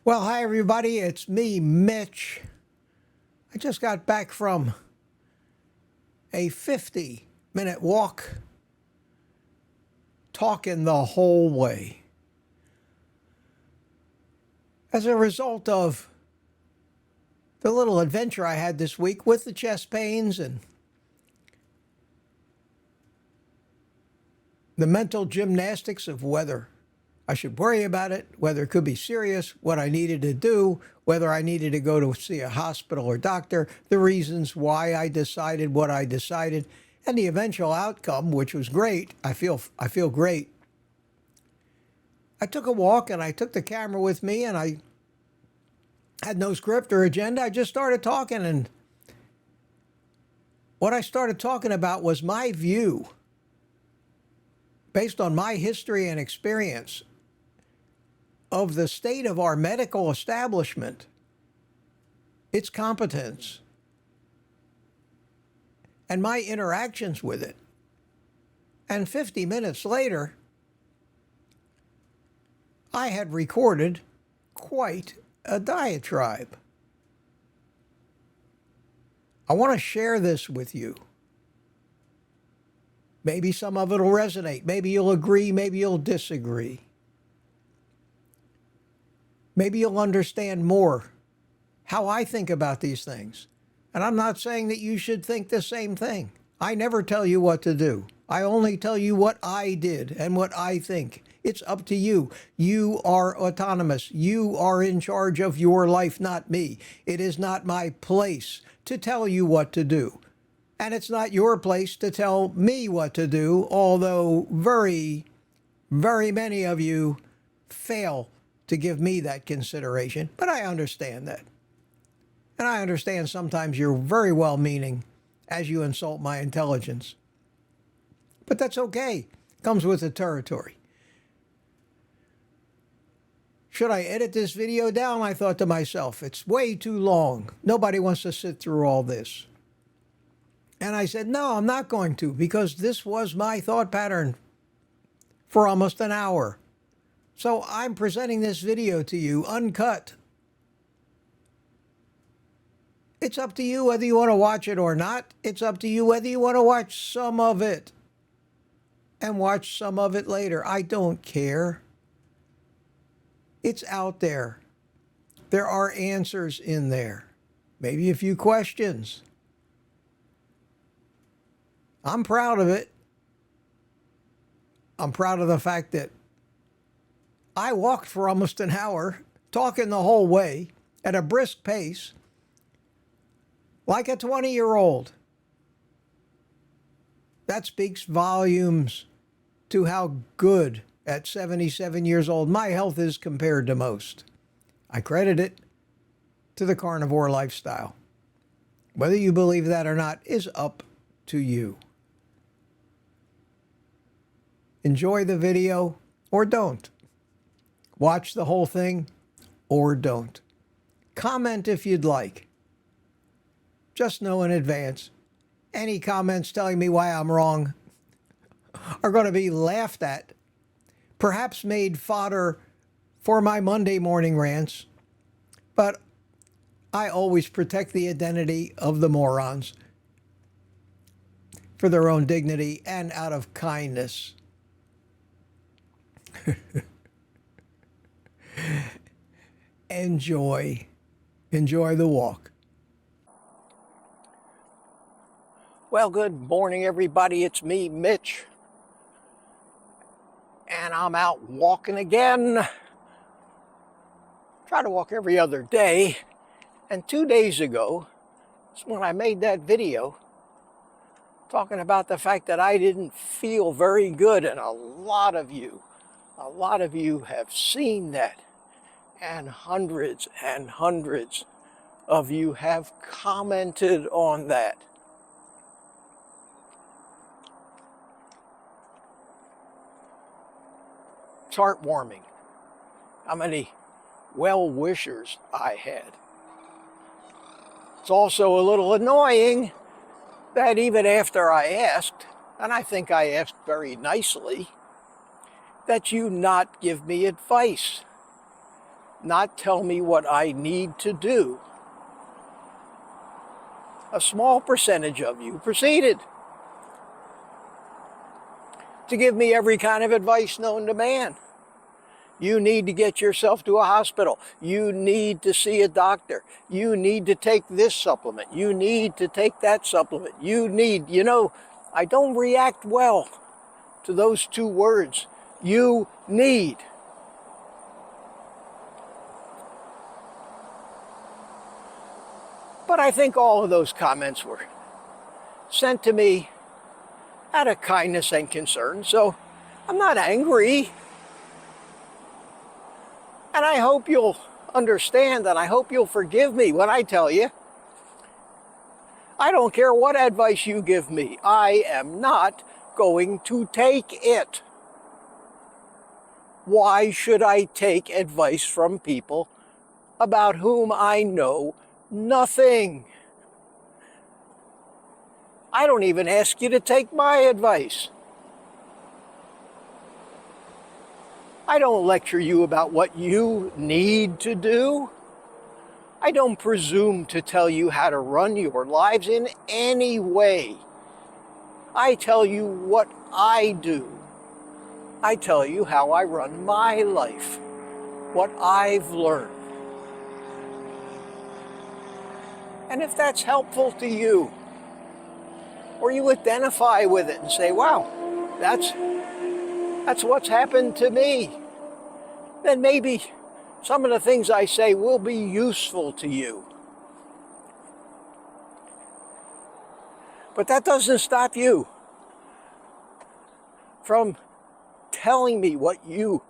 Well, hi everybody, it's me, Mitch. I just got back from a 50-minute walk, talking the whole way. As a result of the little adventure I had this week with the chest pains and the mental gymnastics of whether I should worry about it, whether it could be serious, what I needed to do, whether I needed to go to see a hospital or doctor, the reasons why I decided what I decided, and the eventual outcome, which was great. I feel great. I took a walk and I took the camera with me and I had no script or agenda. I just started talking, and what I started talking about was my view, based on my history and experience, of the state of our medical establishment, its competence, and my interactions with it. And 50 minutes later, I had recorded quite a diatribe. I want to share this with you. Maybe some of it will resonate. Maybe you'll agree. Maybe you'll disagree. Maybe you'll understand more how I think about these things. And I'm not saying that you should think the same thing. I never tell you what to do. I only tell you what I did and what I think. It's up to you. You are autonomous. You are in charge of your life, not me. It is not my place to tell you what to do. And it's not your place to tell me what to do, although very, very many of you fail to give me that consideration. But I understand that. And I understand sometimes you're very well-meaning as you insult my intelligence. But that's okay. It comes with the territory. Should I edit this video down? I thought to myself, it's way too long. Nobody wants to sit through all this. And I said, no, I'm not going to, because this was my thought pattern for almost an hour. So I'm presenting this video to you uncut. It's up to you whether you want to watch it or not. It's up to you whether you want to watch some of it and watch some of it later. I don't care. It's out there. There are answers in there. Maybe a few questions. I'm proud of it. I'm proud of the fact that I walked for almost an hour, talking the whole way at a brisk pace, like a 20-year-old. That speaks volumes to how good at 77 years old my health is compared to most. I credit it to the carnivore lifestyle. Whether you believe that or not is up to you. Enjoy the video or don't. Watch the whole thing or don't. Comment if you'd like. Just know in advance, any comments telling me why I'm wrong are going to be laughed at, perhaps made fodder for my Monday morning rants, but I always protect the identity of the morons for their own dignity and out of kindness. Enjoy the walk. Well, good morning, everybody. It's me, Mitch, and I'm out walking again. Try to walk every other day, and 2 days ago is when I made that video talking about the fact that I didn't feel very good, and a lot of you have seen that, and hundreds of you have commented on that. It's heartwarming how many well-wishers I had. It's also a little annoying that even after I asked, and I think I asked very nicely, that you not give me advice. not tell me what I need to do. A small percentage of you proceeded to give me every kind of advice known to man. You need to get yourself to a hospital. You need to see a doctor. You need to take this supplement. You need to take that supplement. I don't react well to those two words. You need. But I think all of those comments were sent to me out of kindness and concern, so I'm not angry. And I hope you'll understand, and I hope you'll forgive me when I tell you, I don't care what advice you give me, I am not going to take it. Why should I take advice from people about whom I know nothing? I don't even ask you to take my advice. I don't lecture you about what you need to do. I don't presume to tell you how to run your lives in any way. I tell you what I do. I tell you how I run my life, what I've learned. And if that's helpful to you, or you identify with it and say, wow, that's what's happened to me, then maybe some of the things I say will be useful to you. But that doesn't stop you from telling me what you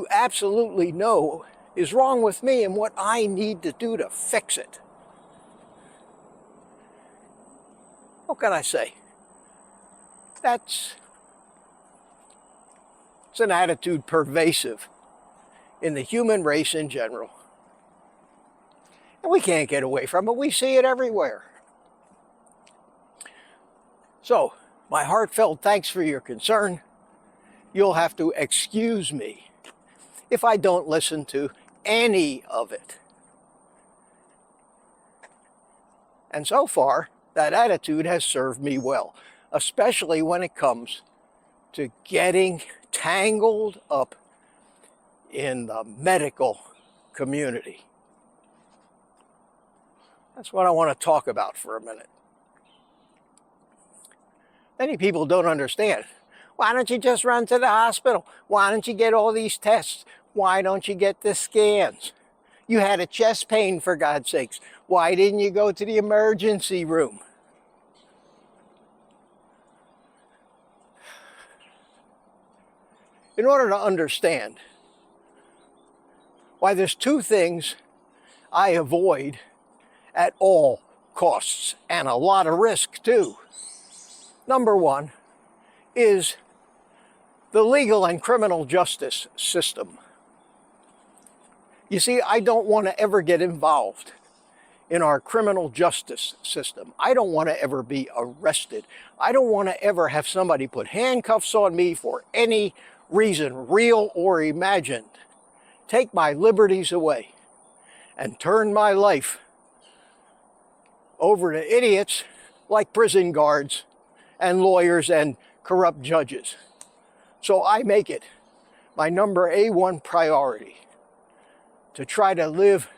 absolutely know is wrong with me and what I need to do to fix it. What can I say? It's an attitude pervasive in the human race in general. And we can't get away from it. We see it everywhere. So, my heartfelt thanks for your concern. You'll have to excuse me if I don't listen to any of it. And so far, that attitude has served me well, especially when it comes to getting tangled up in the medical community. That's what I want to talk about for a minute. Many people don't understand. Why don't you just run to the hospital? Why don't you get all these tests? Why don't you get the scans? You had a chest pain, for God's sakes. Why didn't you go to the emergency room? In order to understand why there's two things I avoid at all costs, and a lot of risk too. Number one is the legal and criminal justice system. You see, I don't want to ever get involved in our criminal justice system. I don't want to ever be arrested. I don't want to ever have somebody put handcuffs on me for any reason, real or imagined, take my liberties away, and turn my life over to idiots like prison guards and lawyers and corrupt judges. So I make it my number A1 priority to try to live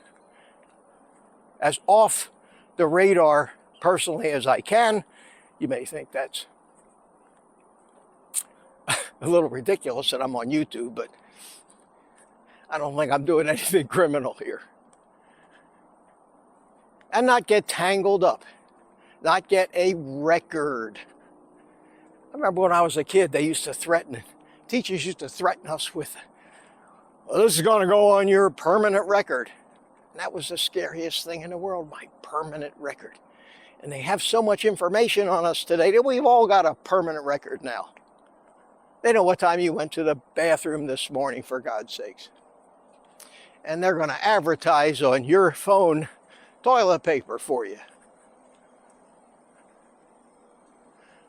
as off the radar personally as I can. You may think that's a little ridiculous that I'm on YouTube, but I don't think I'm doing anything criminal here. And not get tangled up, not get a record. I remember when I was a kid, teachers used to threaten us with, well, this is going to go on your permanent record. And that was the scariest thing in the world, my permanent record. And they have so much information on us today that we've all got a permanent record now. They know what time you went to the bathroom this morning, for God's sakes. And they're going to advertise on your phone toilet paper for you.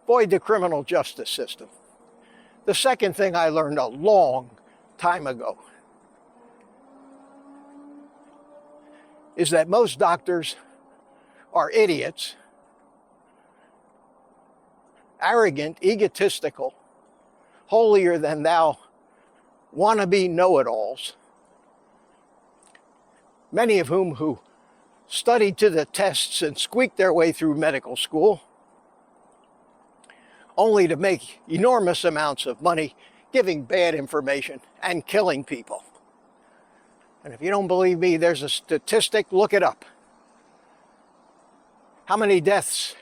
Avoid the criminal justice system. The second thing I learned a long time ago is that most doctors are idiots, arrogant, egotistical, holier than thou, wannabe know-it-alls, many of who studied to the tests and squeaked their way through medical school, only to make enormous amounts of money giving bad information and killing people. And if you don't believe me, there's a statistic, look it up. How many deaths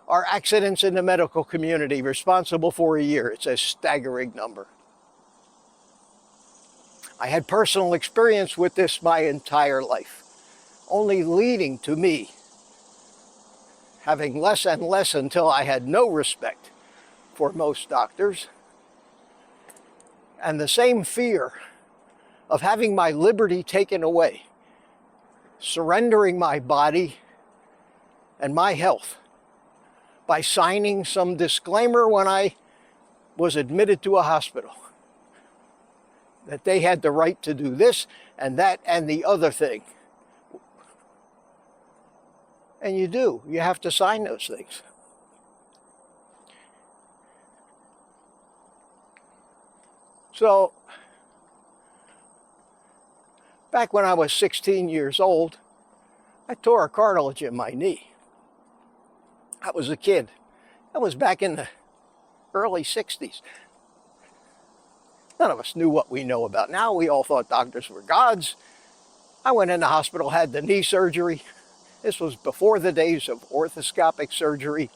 are accidents in the medical community responsible for a year? It's a staggering number. I had personal experience with this my entire life, only leading to me having less and less until I had no respect for most doctors, and the same fear of having my liberty taken away, surrendering my body and my health by signing some disclaimer when I was admitted to a hospital that they had the right to do this and that and the other thing. And you do. You have to sign those things. So, back when I was 16 years old, I tore a cartilage in my knee. I was a kid. That was back in the early 60s. None of us knew what we know about now. We all thought doctors were gods. I went in the hospital, had the knee surgery. This was before the days of orthoscopic surgery.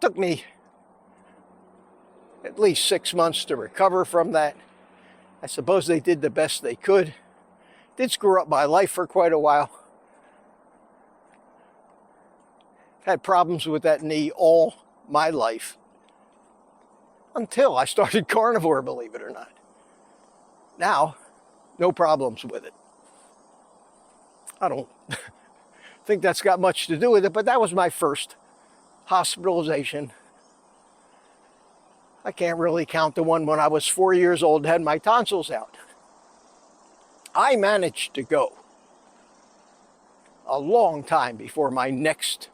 Took me at least 6 months to recover from that. I suppose they did the best they could. Did screw up my life for quite a while. Had problems with that knee all my life. Until I started carnivore, believe it or not. Now, no problems with it. I don't think that's got much to do with it, but that was my first hospitalization. I can't really count the one when I was 4 years old and had my tonsils out. I managed to go a long time before my next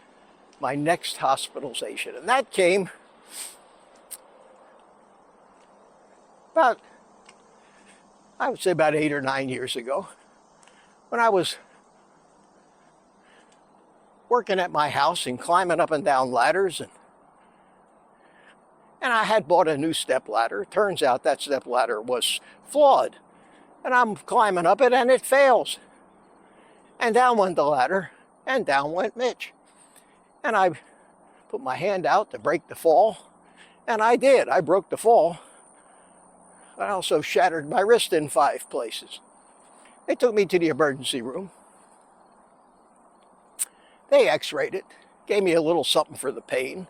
hospitalization. And that came about, I would say about 8 or 9 years ago, when I was working at my house and climbing up and down ladders, and I had bought a new step ladder. Turns out that step ladder was flawed. And I'm climbing up it and it fails. And down went the ladder and down went Mitch. And I put my hand out to break the fall. And I did. I broke the fall. I also shattered my wrist in 5 places. They took me to the emergency room. They x-rayed it. Gave me a little something for the pain.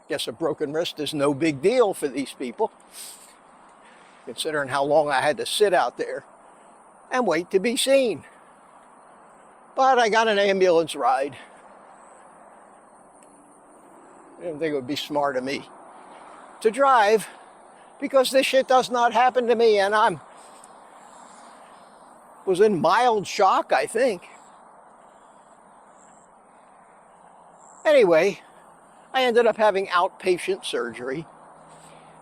Guess a broken wrist is no big deal for these people, considering how long I had to sit out there and wait to be seen. But I got an ambulance ride. I didn't think it would be smart of me to drive, because this shit does not happen to me, and I was in mild shock, I think. Anyway, I ended up having outpatient surgery.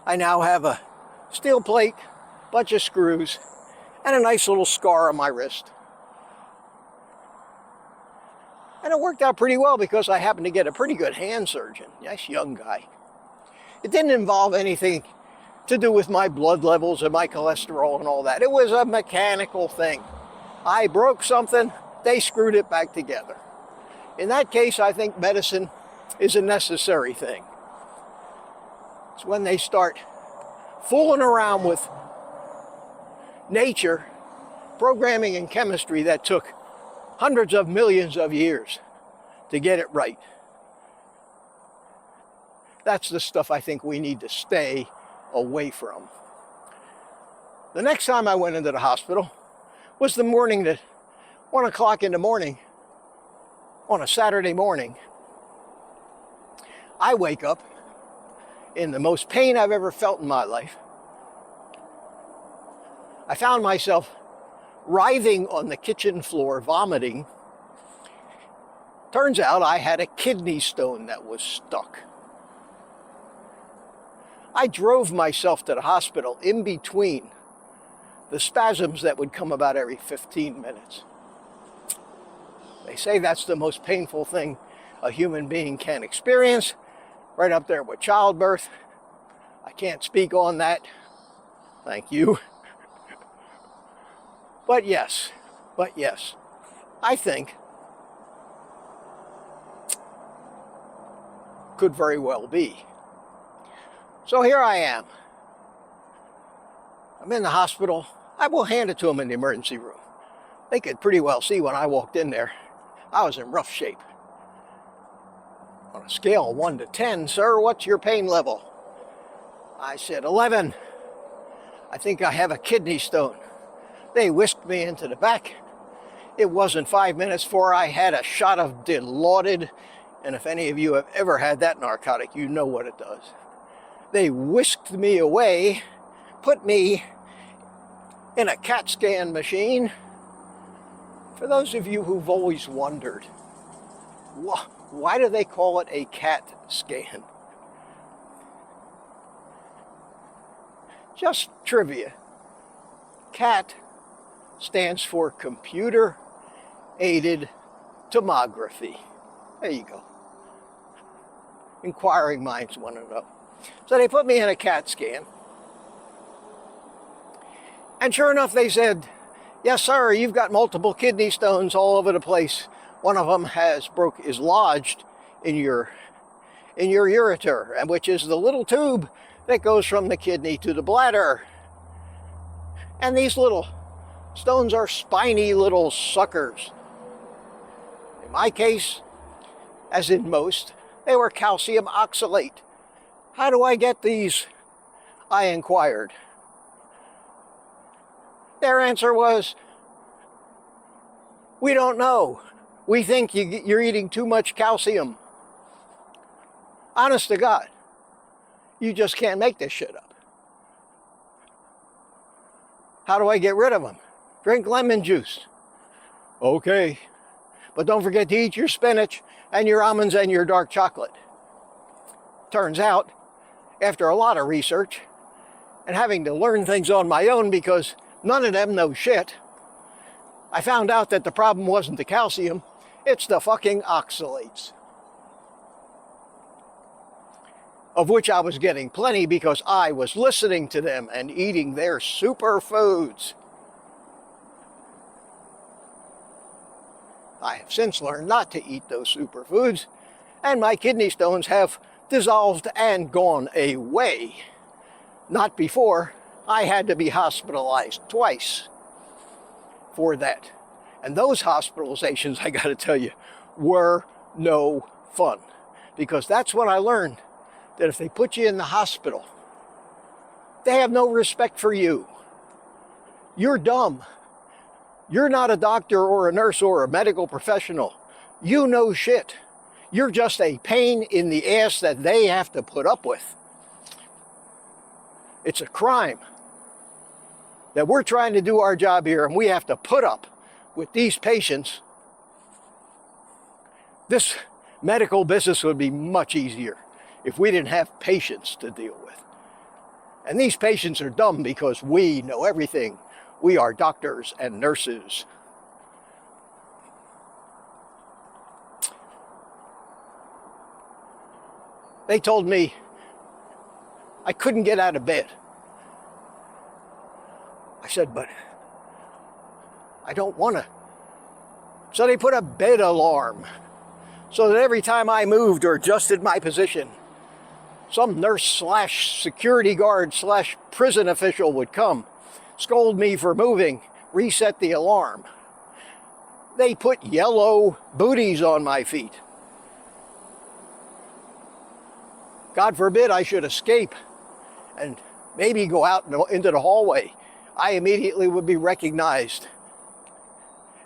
I now have a steel plate, bunch of screws, and a nice little scar on my wrist. And it worked out pretty well because I happened to get a pretty good hand surgeon. Nice young guy. It didn't involve anything to do with my blood levels and my cholesterol and all that. It was a mechanical thing. I broke something, they screwed it back together. In that case, I think medicine is a necessary thing. It's when they start fooling around with nature, programming and chemistry that took hundreds of millions of years to get it right. That's the stuff I think we need to stay away from. The next time I went into the hospital was the morning that 1 o'clock in the morning on a Saturday morning. I wake up in the most pain I've ever felt in my life. I found myself writhing on the kitchen floor, vomiting. Turns out I had a kidney stone that was stuck. I drove myself to the hospital in between the spasms that would come about every 15 minutes. They say that's the most painful thing a human being can experience, right up there with childbirth. I can't speak on that. Thank you. But yes, I think could very well be. So here I am. I'm in the hospital. I will hand it to them in the emergency room. They could pretty well see when I walked in there, I was in rough shape. On a scale of 1 to 10, sir, what's your pain level? I said 11. I think I have a kidney stone. They whisked me into the back. It wasn't 5 minutes before I had a shot of Dilaudid, and if any of you have ever had that narcotic, you know what it does. They whisked me away, put me in a CAT scan machine. For those of you who've always wondered, why do they call it a CAT scan? Just trivia. CAT stands for computer aided tomography. There you go. Inquiring minds want to know. So they put me in a CAT scan. And sure enough, they said, yes, sir, you've got multiple kidney stones all over the place. One of them is lodged in your ureter, and which is the little tube that goes from the kidney to the bladder. And these little stones are spiny little suckers. In my case, as in most, they were calcium oxalate. How do I get these? I inquired. Their answer was, we don't know. We think you're eating too much calcium. Honest to God, you just can't make this shit up. How do I get rid of them? Drink lemon juice. Okay, but don't forget to eat your spinach and your almonds and your dark chocolate. Turns out, after a lot of research and having to learn things on my own because none of them know shit, I found out that the problem wasn't the calcium, it's the fucking oxalates. Of which I was getting plenty because I was listening to them and eating their superfoods. I have since learned not to eat those superfoods, and my kidney stones have dissolved and gone away. Not before I had to be hospitalized twice for that. And those hospitalizations, I gotta tell you, were no fun. Because that's when I learned that if they put you in the hospital, they have no respect for you. You're dumb. You're not a doctor or a nurse or a medical professional. You know shit. You're just a pain in the ass that they have to put up with. It's a crime that we're trying to do our job here and we have to put up with these patients. This medical business would be much easier if we didn't have patients to deal with. And these patients are dumb because we know everything. We are doctors and nurses. They told me I couldn't get out of bed. I said, but I don't want to. So they put a bed alarm so that every time I moved or adjusted my position, some nurse slash security guard slash prison official would come, scold me for moving, reset the alarm. They put yellow booties on my feet. God forbid I should escape and maybe go out into the hallway. I immediately would be recognized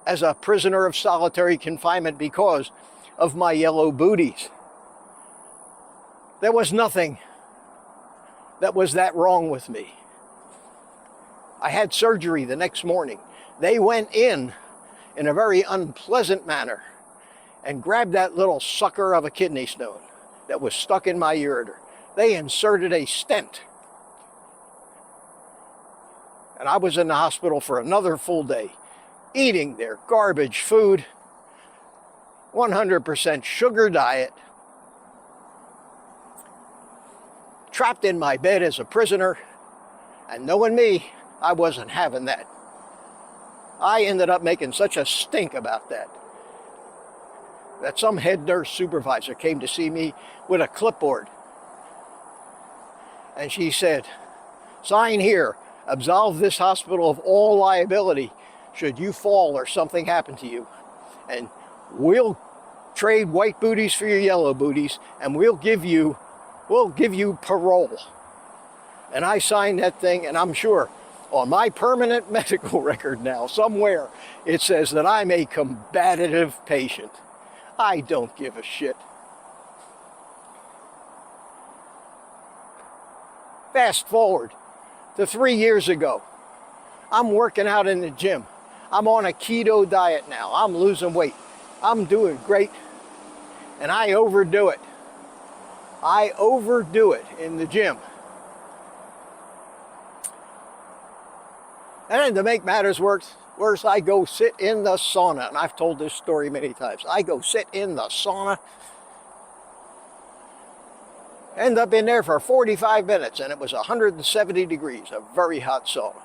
as a prisoner of solitary confinement because of my yellow booties. There was nothing that was that wrong with me. I had surgery the next morning. They went in a very unpleasant manner and grabbed that little sucker of a kidney stone that was stuck in my ureter. They inserted a stent. And I was in the hospital for another full day, eating their garbage food, 100% sugar diet, trapped in my bed as a prisoner, and knowing me, I wasn't having that. I ended up making such a stink about that some head nurse supervisor came to see me with a clipboard. And she said, "Sign here, absolve this hospital of all liability should you fall or something happen to you. And we'll trade white booties for your yellow booties, and we'll give you parole." And I signed that thing, and I'm sure on my permanent medical record now, somewhere, it says that I'm a combative patient. I don't give a shit. Fast forward to 3 years ago. I'm working out in the gym. I'm on a keto diet now. I'm losing weight. I'm doing great. And I overdo it. I overdo it in the gym. And then to make matters worse, I go sit in the sauna. And I've told this story many times. I go sit in the sauna. End up in there for 45 minutes, and it was 170 degrees, a very hot sauna.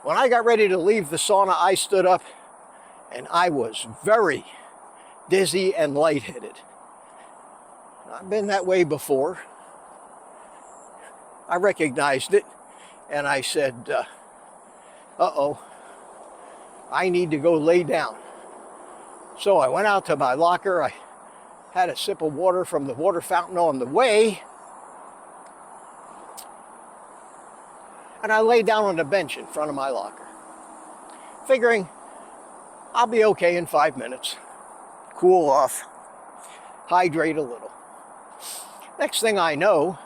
When I got ready to leave the sauna, I stood up, and I was very dizzy and lightheaded. I've been that way before. I recognized it, and I said, uh-oh, I need to go lay down. So I went out to my locker. I had a sip of water from the water fountain on the way, and I lay down on the bench in front of my locker, figuring I'll be okay in 5 minutes, cool off, hydrate a little. Next thing I know,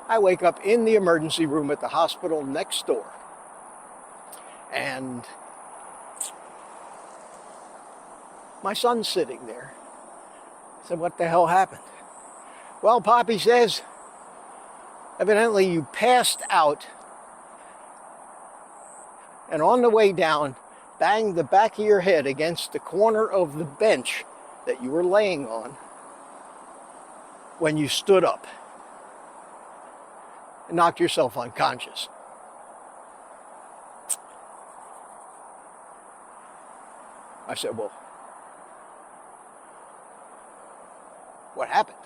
I wake up in the emergency room at the hospital next door, and my son's sitting there. I said, "What the hell happened?" "Well, Poppy says, evidently you passed out, and on the way down, banged the back of your head against the corner of the bench that you were laying on when you stood up and knocked yourself unconscious." I said, "Well, what happened?"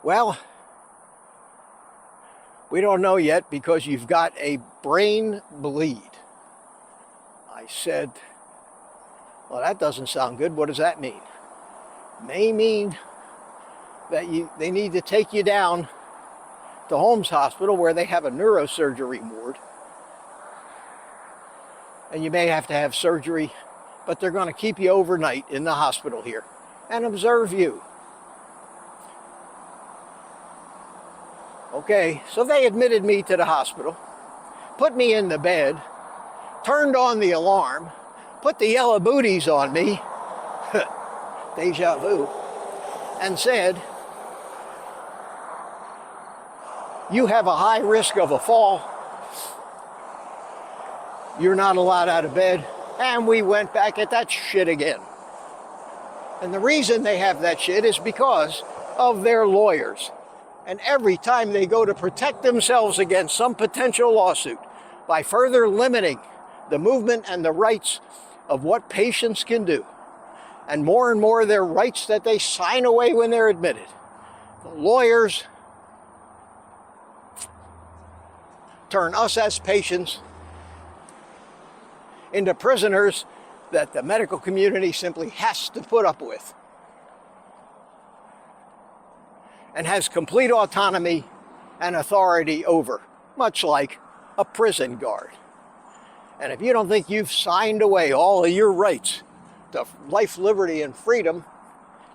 "Well, we don't know yet because you've got a brain bleed." I said, "Well, that doesn't sound good. What does that mean?" "May mean that they need to take you down to Holmes Hospital where they have a neurosurgery ward. And you may have to have surgery, but they're going to keep you overnight in the hospital here and observe you." Okay, so they admitted me to the hospital, put me in the bed, turned on the alarm, put the yellow booties on me, deja vu, and said, "You have a high risk of a fall. You're not allowed out of bed." And we went back at that shit again. And the reason they have that shit is because of their lawyers. And every time they go to protect themselves against some potential lawsuit by further limiting the movement and the rights of what patients can do, and more their rights that they sign away when they're admitted, the lawyers turn us as patients into prisoners that the medical community simply has to put up with, and has complete autonomy and authority over, much like a prison guard. And if you don't think you've signed away all of your rights to life, liberty, and freedom,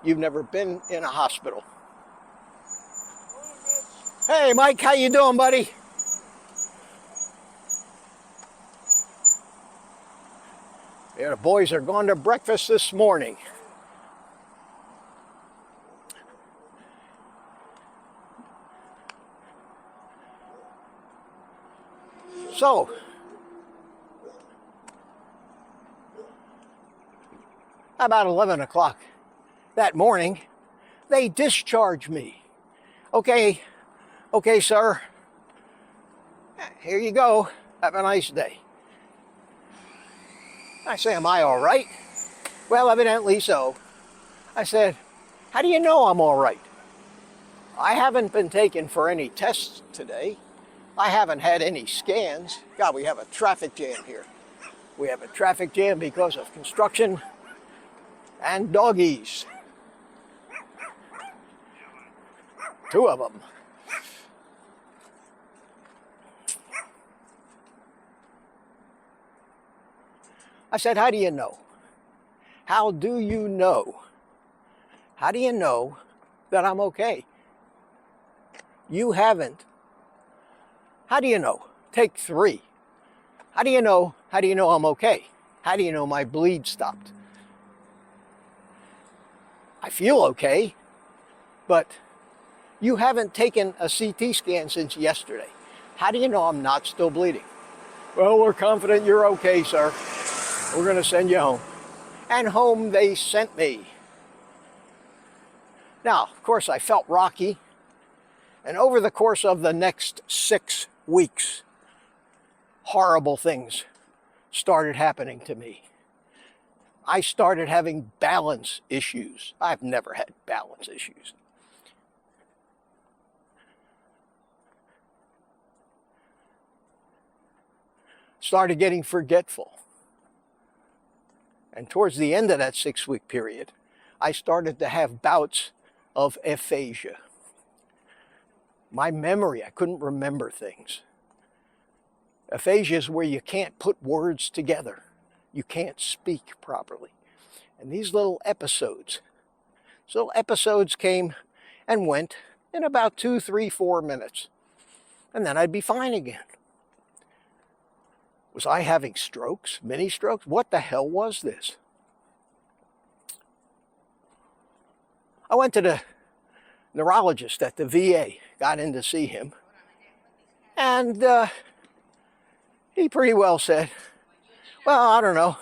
you've never been in a hospital. Hey, Mike, how you doing, buddy? Yeah, the boys are going to breakfast this morning. So, about 11 o'clock that morning, they discharge me. Okay, sir. Here you go. Have a nice day. I say, am I all right? Well, evidently so. I said, how do you know I'm all right? I haven't been taken for any tests today. I haven't had any scans. God, we have a traffic jam here. We have a traffic jam because of construction and doggies. 2 of them. I said, how do you know? How do you know? How do you know that I'm okay? You haven't. How do you know? Take 3. How do you know? How do you know I'm okay? How do you know my bleed stopped? I feel okay, but you haven't taken a CT scan since yesterday. How do you know I'm not still bleeding? Well, we're confident you're okay, sir. We're going to send you home. And home they sent me. Now, of course, I felt rocky. And over the course of the next 6 weeks, horrible things started happening to me. I started having balance issues. I've never had balance issues. Started getting forgetful. And towards the end of that 6-week period, I started to have bouts of aphasia. My memory, I couldn't remember things. Aphasia is where you can't put words together. You can't speak properly. And these little episodes came and went in about 2, 3, 4 minutes. And then I'd be fine again. Was I having strokes, mini strokes? What the hell was this? I went to the neurologist at the VA, got in to see him, and he pretty well said, well, I don't know.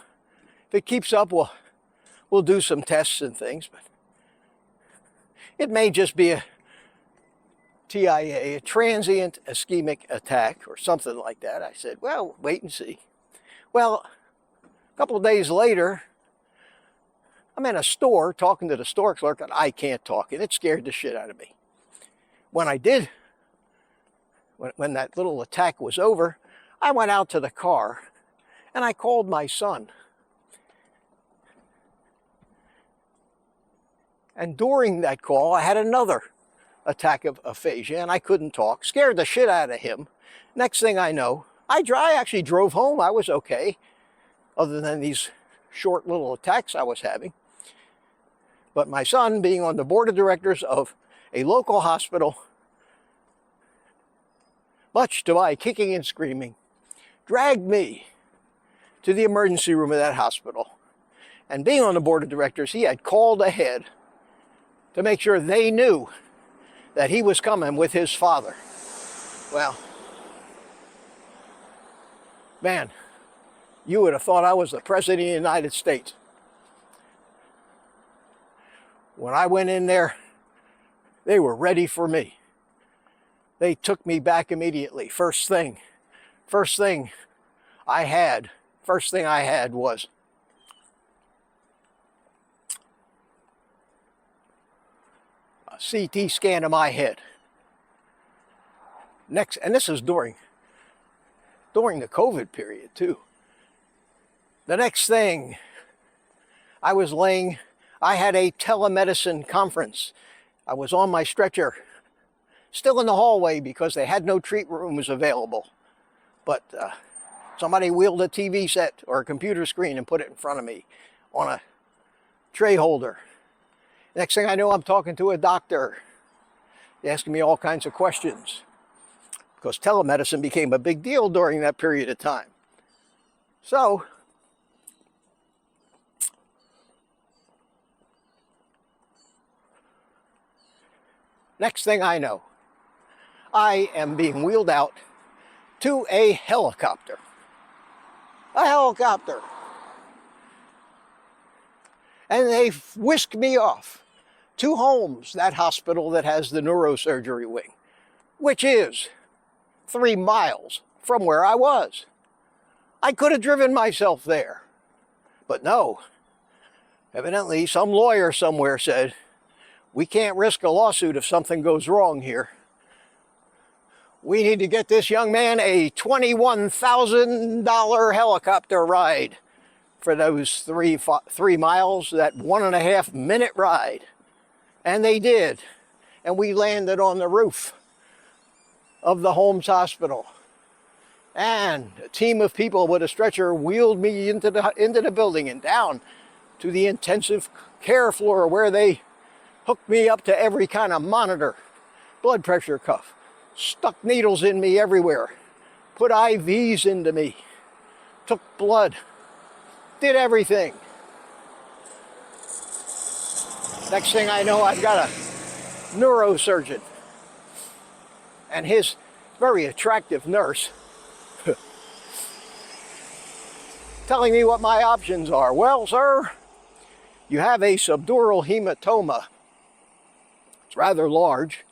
If it keeps up, we'll do some tests and things, but it may just be a TIA, a transient ischemic attack, or something like that. I said, well, wait and see. Well, a couple of days later, I'm in a store talking to the store clerk, and I can't talk, and it scared the shit out of me. When I did, when that little attack was over, I went out to the car, and I called my son. And during that call, I had another attack of aphasia, and I couldn't talk. Scared the shit out of him. Next thing I know, I actually drove home. I was okay, other than these short little attacks I was having. But my son, being on the board of directors of a local hospital, much to my kicking and screaming, dragged me to the emergency room of that hospital. And being on the board of directors, he had called ahead to make sure they knew that he was coming with his father. Well, man, you would have thought I was the President of the United States. When I went in there, they were ready for me. They took me back immediately. First thing I had was a CT scan of my head. Next, and this is during the COVID period too. The next thing, I had a telemedicine conference. I was on my stretcher, still in the hallway because they had no treat rooms available. But somebody wheeled a TV set or a computer screen and put it in front of me on a tray holder. Next thing I know, I'm talking to a doctor. He's asking me all kinds of questions because telemedicine became a big deal during that period of time. So Next thing I know, I am being wheeled out to a helicopter. A helicopter. And they whisked me off to Holmes, that hospital that has the neurosurgery wing, which is 3 miles from where I was. I could have driven myself there. But no. Evidently, some lawyer somewhere said, we can't risk a lawsuit if something goes wrong here. We need to get this young man a $21,000 helicopter ride for those 3 miles, that 1.5 minute ride. And they did. And we landed on the roof of the Holmes Hospital. And a team of people with a stretcher wheeled me into the building and down to the intensive care floor, where they hooked me up to every kind of monitor, blood pressure cuff, stuck needles in me everywhere, put IVs into me, took blood, did everything. Next thing I know, I've got a neurosurgeon and his very attractive nurse telling me what my options are. Well, sir, you have a subdural hematoma. It's rather large.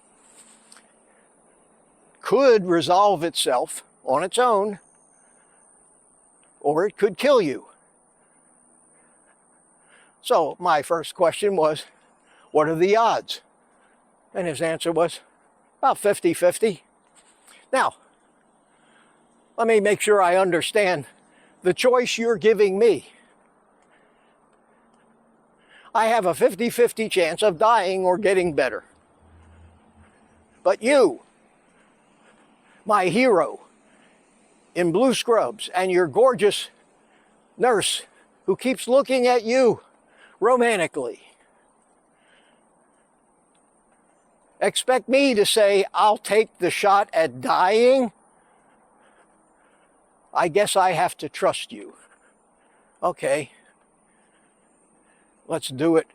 Could resolve itself on its own, or it could kill you. So my first question was, what are the odds? And his answer was about 50-50. Now, let me make sure I understand the choice you're giving me. I have a 50-50 chance of dying or getting better. But you, my hero in blue scrubs, and your gorgeous nurse who keeps looking at you romantically, expect me to say I'll take the shot at dying? I guess I have to trust you. Okay, let's do it.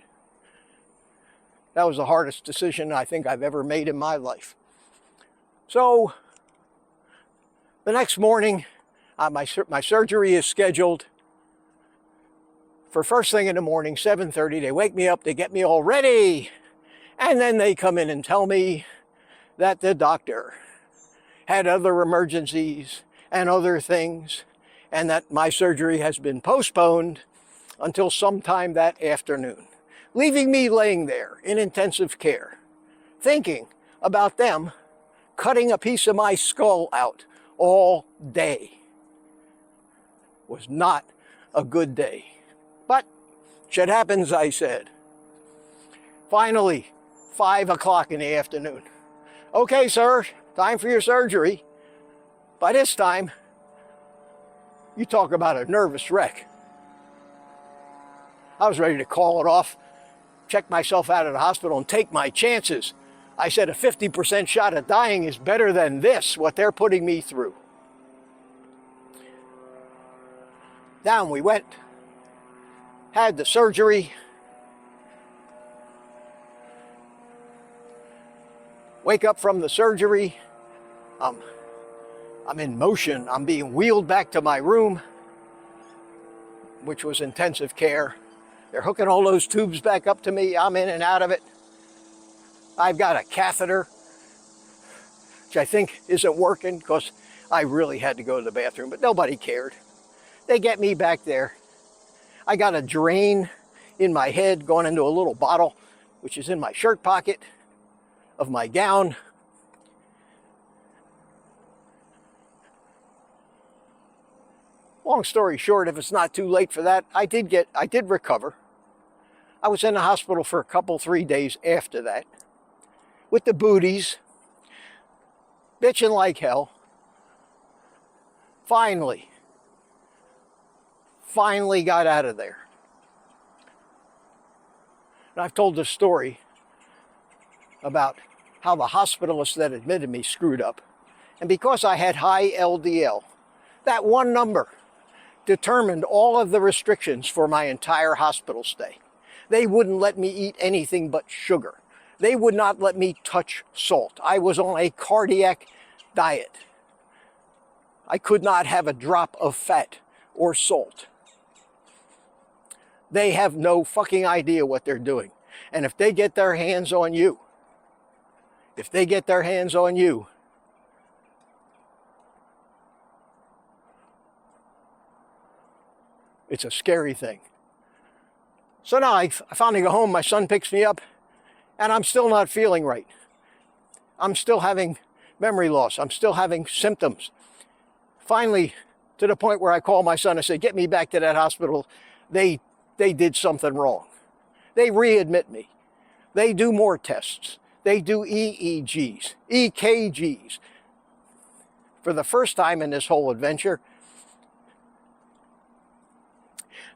That was the hardest decision I think I've ever made in my life. So the next morning, my surgery is scheduled for first thing in the morning, 7:30. They wake me up, they get me all ready, and then they come in and tell me that the doctor had other emergencies and other things, and that my surgery has been postponed until sometime that afternoon, leaving me laying there in intensive care, thinking about them cutting a piece of my skull out all day. Was not a good day. But shit happens, I said. Finally, 5 o'clock in the afternoon. Okay, sir, time for your surgery. By this time, you talk about a nervous wreck. I was ready to call it off, check myself out of the hospital, and take my chances. I said a 50% shot at dying is better than this, what they're putting me through. Down we went, had the surgery, wake up from the surgery, I'm in motion. I'm being wheeled back to my room, which was intensive care. They're hooking all those tubes back up to me. I'm in and out of it. I've got a catheter, which I think isn't working because I really had to go to the bathroom, but nobody cared. They get me back there. I got a drain in my head going into a little bottle, which is in my shirt pocket of my gown. Long story short, if it's not too late for that, I did recover. I was in the hospital for a couple, 3 days after that, with the booties, bitching like hell. Finally got out of there. And I've told this story about how the hospitalist that admitted me screwed up. And because I had high LDL, that one number determined all of the restrictions for my entire hospital stay. They wouldn't let me eat anything but sugar. They would not let me touch salt. I was on a cardiac diet. I could not have a drop of fat or salt. They have no fucking idea what they're doing. And if they get their hands on you, it's a scary thing. So now I finally go home, my son picks me up, and I'm still not feeling right. I'm still having memory loss. I'm still having symptoms. Finally, to the point where I call my son and say, get me back to that hospital. They did something wrong. They readmit me. They do more tests. They do EEGs, EKGs. For the first time in this whole adventure,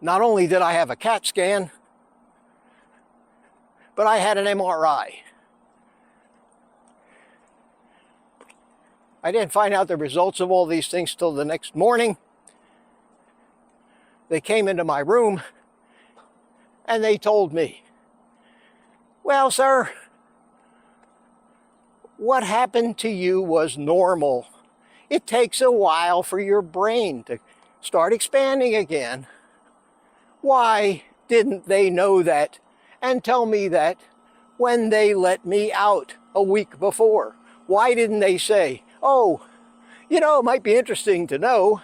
not only did I have a CAT scan, but I had an MRI. I didn't find out the results of all these things till the next morning. They came into my room and they told me, well, sir, what happened to you was normal. It takes a while for your brain to start expanding again. Why didn't they know that and tell me that when they let me out a week before? Why didn't they say, oh, you know, it might be interesting to know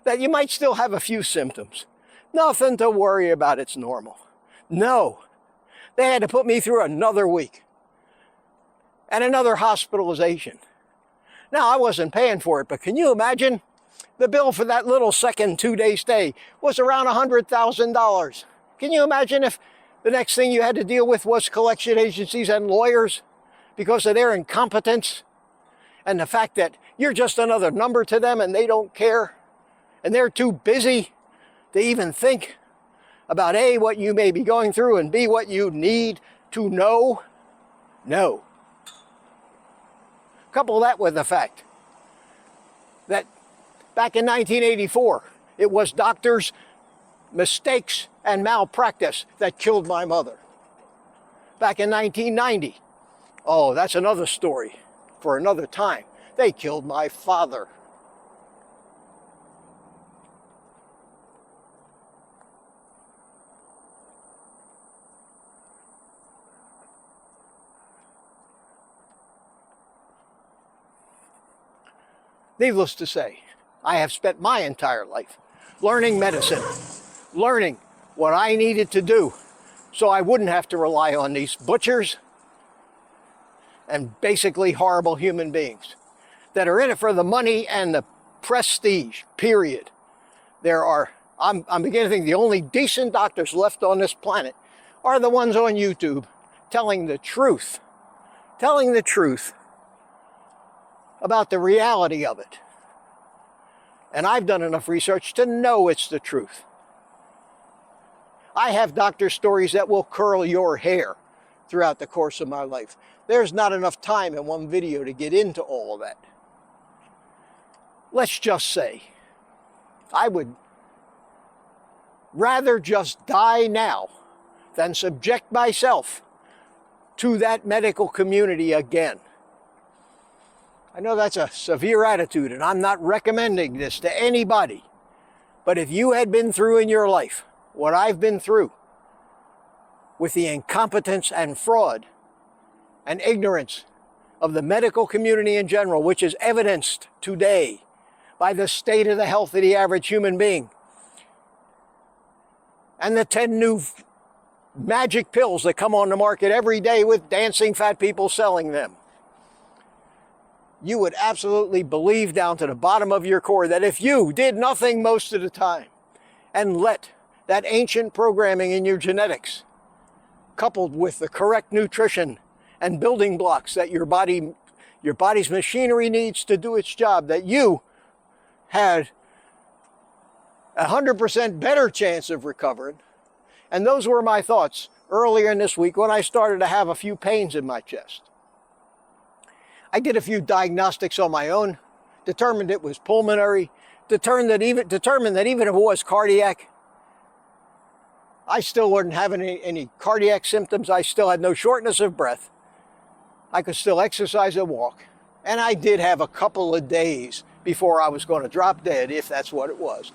that you might still have a few symptoms. Nothing to worry about, it's normal. No, they had to put me through another week and another hospitalization. Now, I wasn't paying for it, but can you imagine? The bill for that little second 2-day stay was around $100,000. Can you imagine if the next thing you had to deal with was collection agencies and lawyers because of their incompetence and the fact that you're just another number to them and they don't care and they're too busy to even think about A, what you may be going through, and B, what you need to know? No. Couple that with the fact that back in 1984, it was doctors' mistakes and malpractice that killed my mother. Back in 1990, oh, that's another story for another time. They killed my father. Needless to say, I have spent my entire life learning medicine, learning what I needed to do so I wouldn't have to rely on these butchers and basically horrible human beings that are in it for the money and the prestige, period. I'm beginning to think the only decent doctors left on this planet are the ones on YouTube telling the truth about the reality of it. And I've done enough research to know it's the truth. I have doctor stories that will curl your hair throughout the course of my life. There's not enough time in one video to get into all of that. Let's just say, I would rather just die now than subject myself to that medical community again. I know that's a severe attitude, and I'm not recommending this to anybody. But if you had been through in your life what I've been through with the incompetence and fraud and ignorance of the medical community in general, which is evidenced today by the state of the health of the average human being, and the 10 new magic pills that come on the market every day with dancing fat people selling them, you would absolutely believe down to the bottom of your core that if you did nothing most of the time and let that ancient programming in your genetics, coupled with the correct nutrition and building blocks that your body's machinery needs to do its job, that you had 100% better chance of recovering. And those were my thoughts earlier in this week when I started to have a few pains in my chest. I did a few diagnostics on my own, determined it was pulmonary, determined that even if it was cardiac, I still wasn't having any cardiac symptoms. I still had no shortness of breath. I could still exercise and walk. And I did have a couple of days before I was going to drop dead, if that's what it was,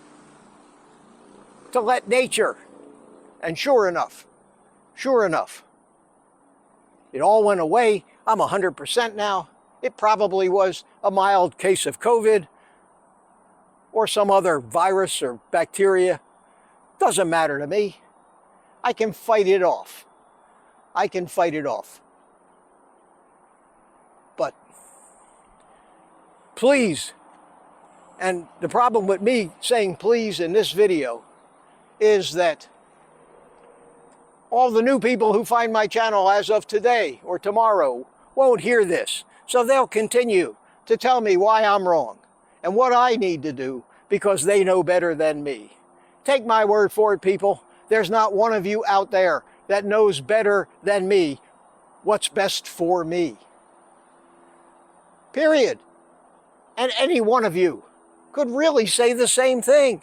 to let nature. And sure enough, it all went away. I'm 100% now. It probably was a mild case of COVID or some other virus or bacteria. Doesn't matter to me. I can fight it off. But please, and the problem with me saying please in this video is that all the new people who find my channel as of today or tomorrow won't hear this. So they'll continue to tell me why I'm wrong and what I need to do because they know better than me. Take my word for it, people. There's not one of you out there that knows better than me what's best for me. Period. And any one of you could really say the same thing.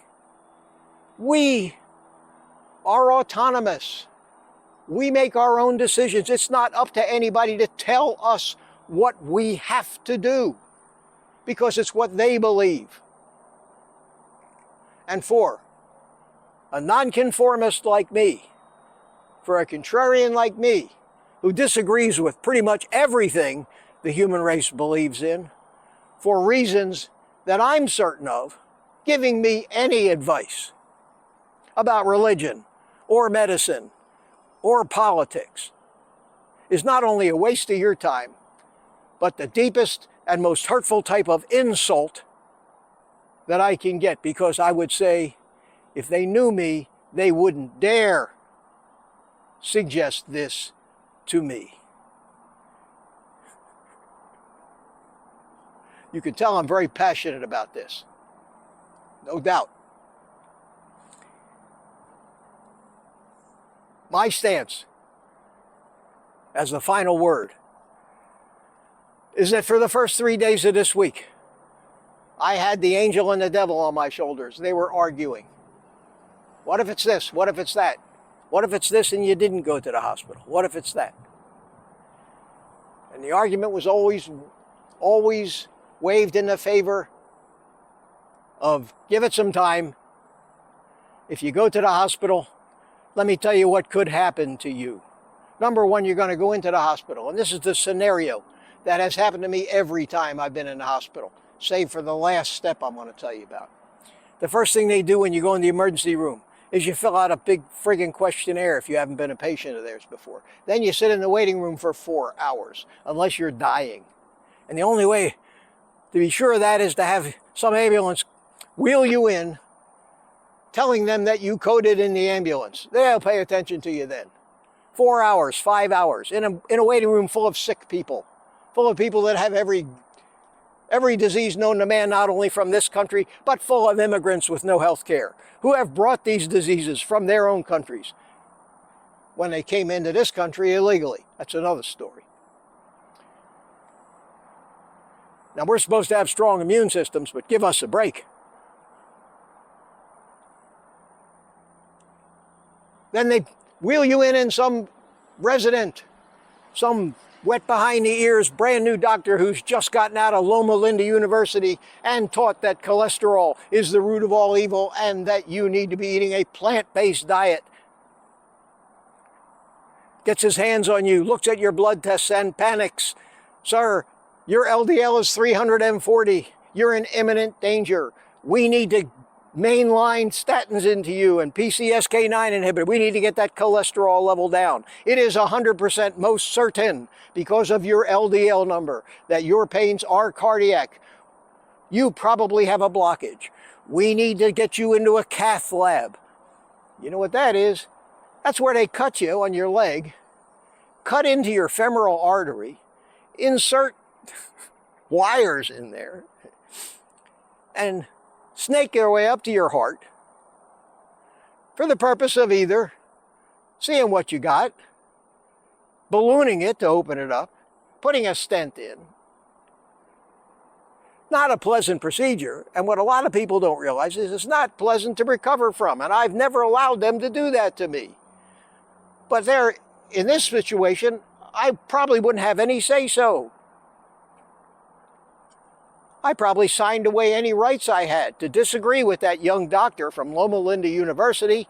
We are autonomous. We make our own decisions. It's not up to anybody to tell us what we have to do because it's what they believe. And for a nonconformist like me, for a contrarian like me, who disagrees with pretty much everything the human race believes in, for reasons that I'm certain of, giving me any advice about religion or medicine or politics is not only a waste of your time, but the deepest and most hurtful type of insult that I can get, because I would say if they knew me, they wouldn't dare suggest this to me. You can tell I'm very passionate about this, no doubt. My stance, as the final word, is that for the first 3 days of this week, I had the angel and the devil on my shoulders. They were arguing. What if it's this? What if it's that? What if it's this and you didn't go to the hospital? What if it's that? And the argument was always waved in the favor of give it some time. If you go to the hospital, let me tell you what could happen to you. Number one, you're going to go into the hospital. And this is the scenario that has happened to me every time I've been in the hospital, save for the last step I'm going to tell you about. The first thing they do when you go in the emergency room is you fill out a big friggin' questionnaire if you haven't been a patient of theirs before. Then you sit in the waiting room for 4 hours, unless you're dying. And the only way to be sure of that is to have some ambulance wheel you in, telling them that you coded in the ambulance. They'll pay attention to you then. 4 hours, 5 hours, in a waiting room full of sick people, full of people that have every disease known to man, not only from this country, but full of immigrants with no health care, who have brought these diseases from their own countries when they came into this country illegally. That's another story. Now, we're supposed to have strong immune systems, but give us a break. Then they wheel you in some resident, some wet behind the ears, brand new doctor who's just gotten out of Loma Linda University and taught that cholesterol is the root of all evil and that you need to be eating a plant-based diet. Gets his hands on you, looks at your blood tests and panics. Sir, your LDL is 340. You're in imminent danger. We need to mainline statins into you and PCSK9 inhibitor. We need to get that cholesterol level down. It is 100% most certain because of your LDL number that your pains are cardiac. You probably have a blockage. We need to get you into a cath lab. You know what that is? That's where they cut you on your leg, cut into your femoral artery, insert wires in there, and snake their way up to your heart for the purpose of either seeing what you got, ballooning it to open it up, putting a stent in. Not a pleasant procedure, and what a lot of people don't realize is it's not pleasant to recover from, and I've never allowed them to do that to me. But there, in this situation, I probably wouldn't have any say-so. I probably signed away any rights I had to disagree with that young doctor from Loma Linda University,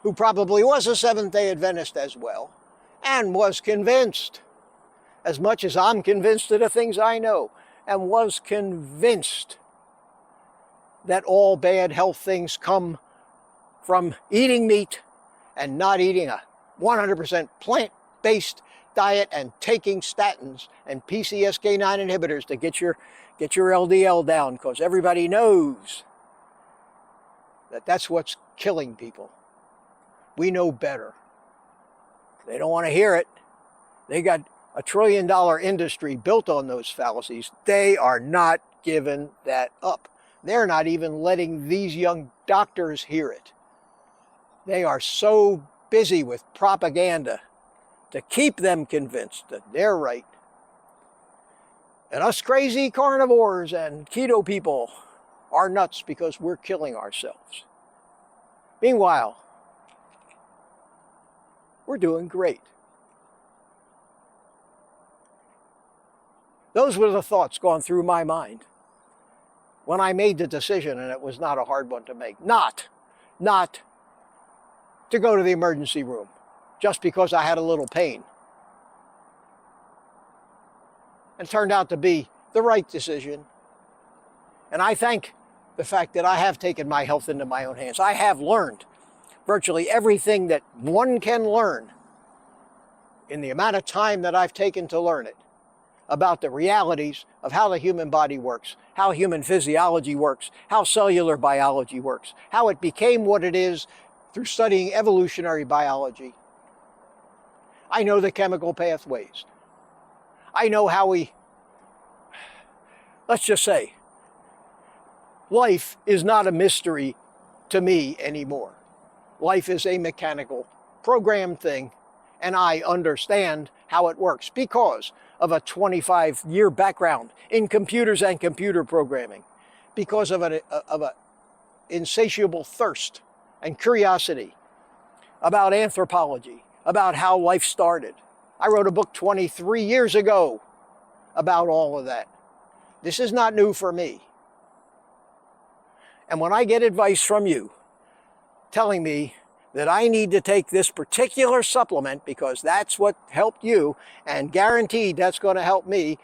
who probably was a Seventh-day Adventist as well, and was convinced, as much as I'm convinced of the things I know, and was convinced that all bad health things come from eating meat and not eating a 100% plant-based diet and taking statins and PCSK9 inhibitors to get your LDL down, because everybody knows that that's what's killing people. We know better. They don't want to hear it. They got a $1 trillion industry built on those fallacies. They are not giving that up. They're not even letting these young doctors hear it. They are so busy with propaganda to keep them convinced that they're right. And us crazy carnivores and keto people are nuts because we're killing ourselves. Meanwhile, we're doing great. Those were the thoughts going through my mind when I made the decision, and it was not a hard one to make, not to go to the emergency room just because I had a little pain. It turned out to be the right decision. And I thank the fact that I have taken my health into my own hands. I have learned virtually everything that one can learn in the amount of time that I've taken to learn it, about the realities of how the human body works, how human physiology works, how cellular biology works, how it became what it is through studying evolutionary biology. I know the chemical pathways. I know how let's just say, life is not a mystery to me anymore. Life is a mechanical, programmed thing, and I understand how it works because of a 25-year background in computers and computer programming, because of an insatiable thirst and curiosity about anthropology, about how life started. I wrote a book 23 years ago about all of that. This is not new for me. And when I get advice from you telling me that I need to take this particular supplement because that's what helped you and guaranteed that's going to help me,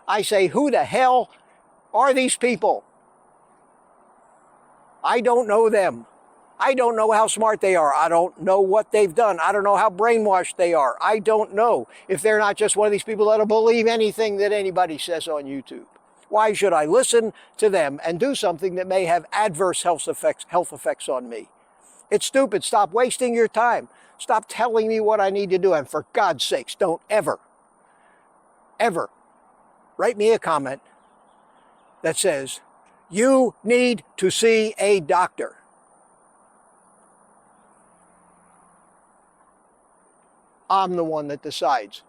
I say, who the hell are these people? I don't know them. I don't know how smart they are. I don't know what they've done. I don't know how brainwashed they are. I don't know if they're not just one of these people that'll believe anything that anybody says on YouTube. Why should I listen to them and do something that may have adverse health effects on me? It's stupid. Stop wasting your time. Stop telling me what I need to do. And for God's sakes, don't ever write me a comment that says, you need to see a doctor. I'm the one that decides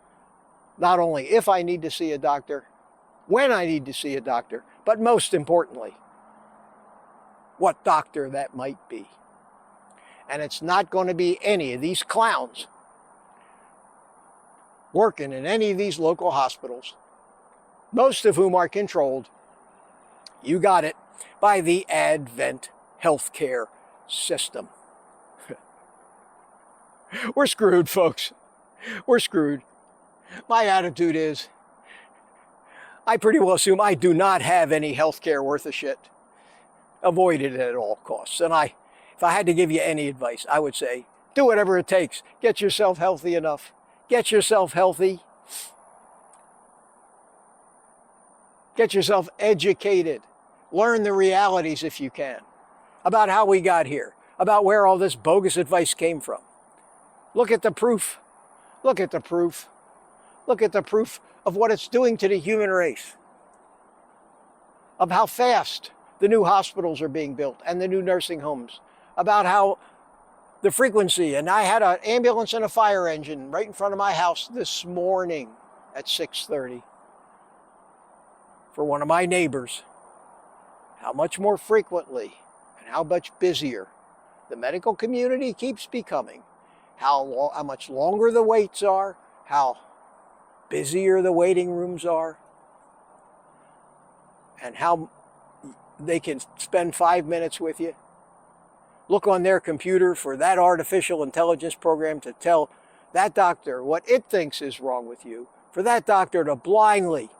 not only if I need to see a doctor, when I need to see a doctor, but most importantly, what doctor that might be. And it's not going to be any of these clowns working in any of these local hospitals, most of whom are controlled, you got it, by the Advent healthcare system. We're screwed, folks. We're screwed. My attitude is, I pretty well assume I do not have any health care worth a shit. Avoid it at all costs. And if I had to give you any advice, I would say, do whatever it takes. Get yourself healthy enough. Get yourself healthy. Get yourself educated. Learn the realities, if you can, about how we got here, about where all this bogus advice came from. Look at the proof. Look at the proof. Look at the proof of what it's doing to the human race, of how fast the new hospitals are being built and the new nursing homes, about how the frequency, and I had an ambulance and a fire engine right in front of my house this morning at 6:30 for one of my neighbors, how much more frequently and how much busier the medical community keeps becoming, how much longer the waits are, how busier the waiting rooms are, and how they can spend 5 minutes with you, look on their computer for that artificial intelligence program to tell that doctor what it thinks is wrong with you, for that doctor to blindly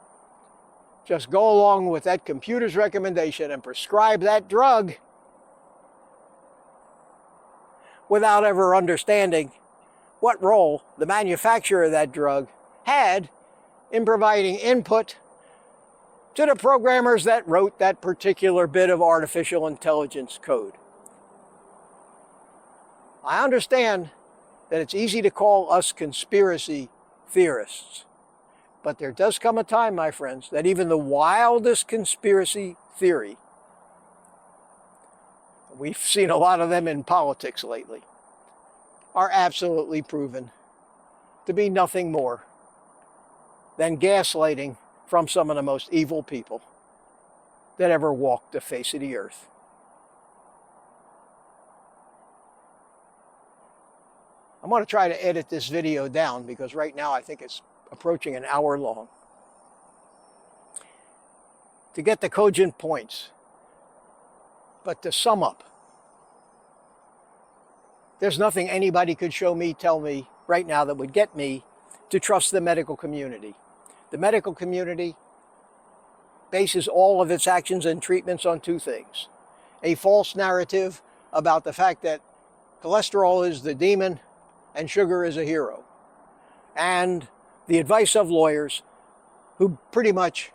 just go along with that computer's recommendation and prescribe that drug without ever understanding what role the manufacturer of that drug had in providing input to the programmers that wrote that particular bit of artificial intelligence code. I understand that it's easy to call us conspiracy theorists, but there does come a time, my friends, that even the wildest conspiracy theory, we've seen a lot of them in politics lately, are absolutely proven to be nothing more than gaslighting from some of the most evil people that ever walked the face of the earth. I'm going to try to edit this video down because right now I think it's approaching an hour long, to get the cogent points. But to sum up, there's nothing anybody could show me, tell me right now that would get me to trust the medical community. The medical community bases all of its actions and treatments on two things: a false narrative about the fact that cholesterol is the demon and sugar is a hero, and the advice of lawyers who pretty much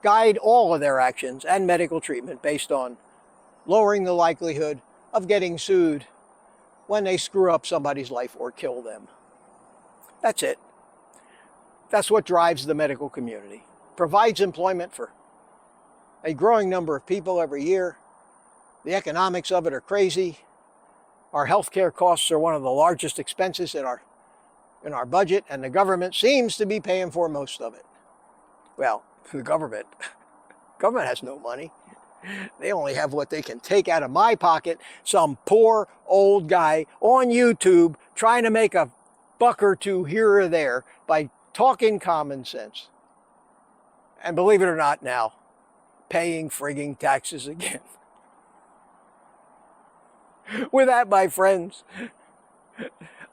guide all of their actions and medical treatment based on lowering the likelihood of getting sued when they screw up somebody's life or kill them. That's it. That's what drives the medical community. Provides employment for a growing number of people every year. The economics of it are crazy. Our healthcare costs are one of the largest expenses in our budget, and the government seems to be paying for most of it. Well, the government has no money. They only have what they can take out of my pocket, some poor old guy on YouTube trying to make a buck or two here or there by talking common sense. And believe it or not now, paying frigging taxes again. With that, my friends,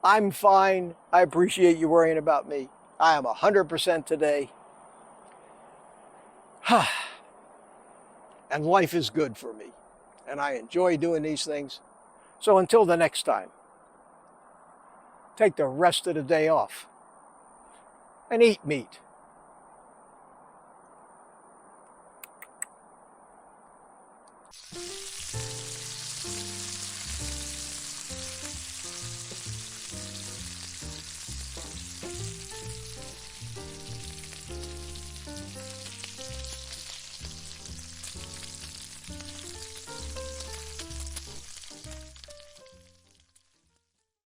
I'm fine. I appreciate you worrying about me. I am 100% today. And life is good for me. And I enjoy doing these things. So until the next time, take the rest of the day off and eat meat.